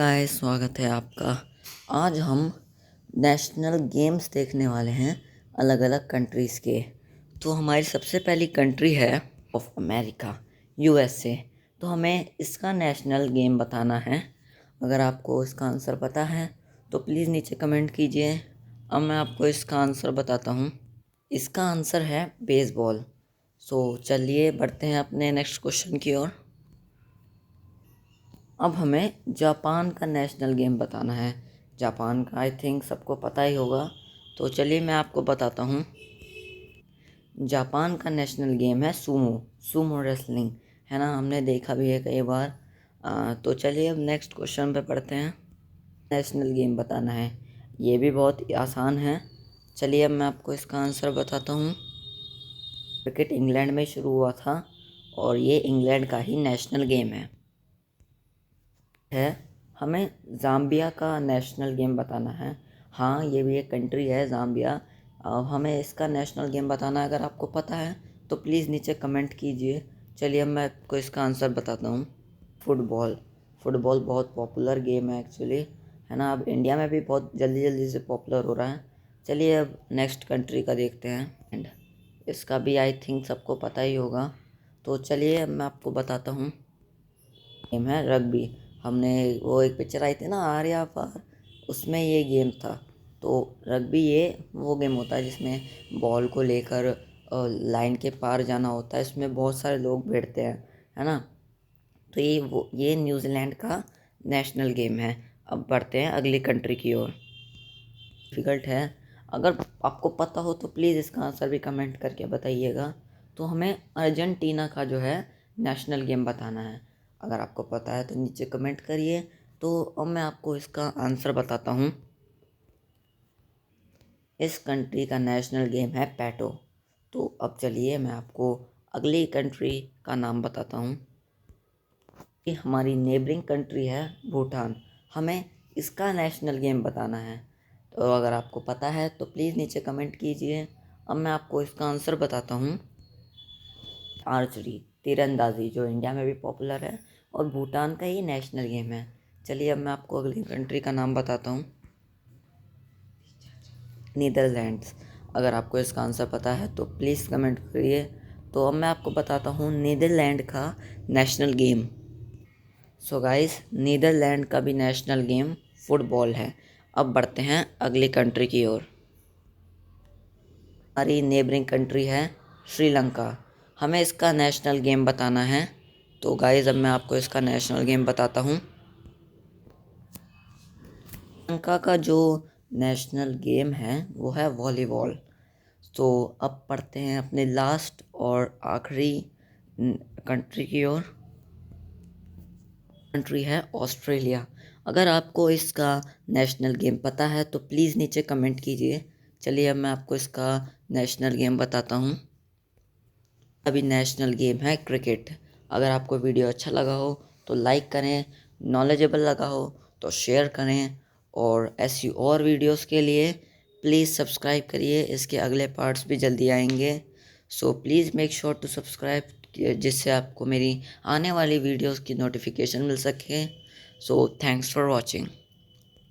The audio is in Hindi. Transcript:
गाइस, स्वागत है आपका। आज हम नेशनल गेम्स देखने वाले हैं अलग अलग कंट्रीज़ के। तो हमारी सबसे पहली कंट्री है ऑफ अमेरिका, यूएसए। तो हमें इसका नेशनल गेम बताना है। अगर आपको इसका आंसर पता है तो प्लीज़ नीचे कमेंट कीजिए। अब मैं आपको इसका आंसर बताता हूँ। इसका आंसर है बेसबॉल। चलिए बढ़ते हैं अपने नेक्स्ट क्वेश्चन की ओर। अब हमें जापान का नेशनल गेम बताना है। जापान का आई थिंक सबको पता ही होगा। तो चलिए मैं आपको बताता हूँ। जापान का नेशनल गेम है सूमो। सूमो रेसलिंग है ना, हमने देखा भी है कई बार। तो चलिए अब नेक्स्ट क्वेश्चन पे पढ़ते हैं। नेशनल गेम बताना है, ये भी बहुत आसान है। चलिए अब मैं आपको इसका आंसर बताता हूँ। क्रिकेट इंग्लैंड में शुरू हुआ था और ये इंग्लैंड का ही नेशनल गेम है। हमें ज़ाम्बिया का नेशनल गेम बताना है। हाँ, ये भी एक कंट्री है ज़ाम्बिया। अब हमें इसका नेशनल गेम बताना है। अगर आपको पता है तो प्लीज़ नीचे कमेंट कीजिए। चलिए अब मैं आपको इसका आंसर बताता हूँ। फुटबॉल। फुटबॉल बहुत पॉपुलर गेम है एक्चुअली, है ना। अब इंडिया में भी बहुत जल्दी जल्दी से पॉपुलर हो रहा है। चलिए अब नेक्स्ट कंट्री का देखते हैं। एंड इसका भी आई थिंक सबको पता ही होगा। तो चलिए अब मैं आपको बताता हूँ। गेम है रग्बी। हमने वो एक पिक्चर आई थी ना, आर्या पार, उसमें ये गेम था। तो रग्बी ये वो गेम होता है जिसमें बॉल को लेकर लाइन के पार जाना होता है। इसमें बहुत सारे लोग भिड़ते हैं, है ना। तो ये न्यूजीलैंड का नेशनल गेम है। अब बढ़ते हैं अगली कंट्री की ओर। डिफ़िकल्ट है, अगर आपको पता हो तो प्लीज़ इसका आंसर भी कमेंट करके बताइएगा। तो हमें अर्जेंटीना का जो है नेशनल गेम बताना है। अगर आपको पता है तो नीचे कमेंट करिए। तो अब मैं आपको इसका आंसर बताता हूँ। इस कंट्री का नेशनल गेम है पैटो। तो अब चलिए मैं आपको अगली कंट्री का नाम बताता हूँ। ये हमारी नेबरिंग कंट्री है भूटान। हमें इसका नेशनल गेम बताना है। तो अगर आपको पता है तो प्लीज़ नीचे कमेंट कीजिए। अब मैं आपको इसका आंसर बताता हूँ। आर्चरी, तीरंदाजी, जो इंडिया में भी पॉपुलर है और भूटान का ही नेशनल गेम है। चलिए अब मैं आपको अगली कंट्री का नाम बताता हूँ। नीदरलैंड्स। अगर आपको इसका आंसर पता है तो प्लीज़ कमेंट करिए। तो अब मैं आपको बताता हूँ नीदरलैंड का national game. So guys, Netherland का भी नेशनल गेम फुटबॉल है। अब बढ़ते हैं अगली कंट्री की ओर। हमारी नेबरिंग कंट्री है श्रीलंका। हमें इसका नेशनल गेम बताना है। तो गाइस अब मैं आपको इसका नेशनल गेम बताता हूँ। श्रीलंका का जो नेशनल गेम है वो है वॉलीबॉल। तो अब पढ़ते हैं अपने लास्ट और आखिरी कंट्री की ओर। कंट्री है ऑस्ट्रेलिया। अगर आपको इसका नेशनल गेम पता है तो प्लीज़ नीचे कमेंट कीजिए। चलिए अब मैं आपको इसका नेशनल गेम बताता हूँ। अभी नेशनल गेम है क्रिकेट। अगर आपको वीडियो अच्छा लगा हो तो लाइक करें, नॉलेजेबल लगा हो तो शेयर करें, और ऐसी और वीडियोस के लिए प्लीज़ सब्सक्राइब करिए। इसके अगले पार्ट्स भी जल्दी आएंगे। So please make sure to subscribe, जिससे आपको मेरी आने वाली वीडियोस की नोटिफिकेशन मिल सके। So thanks for watching.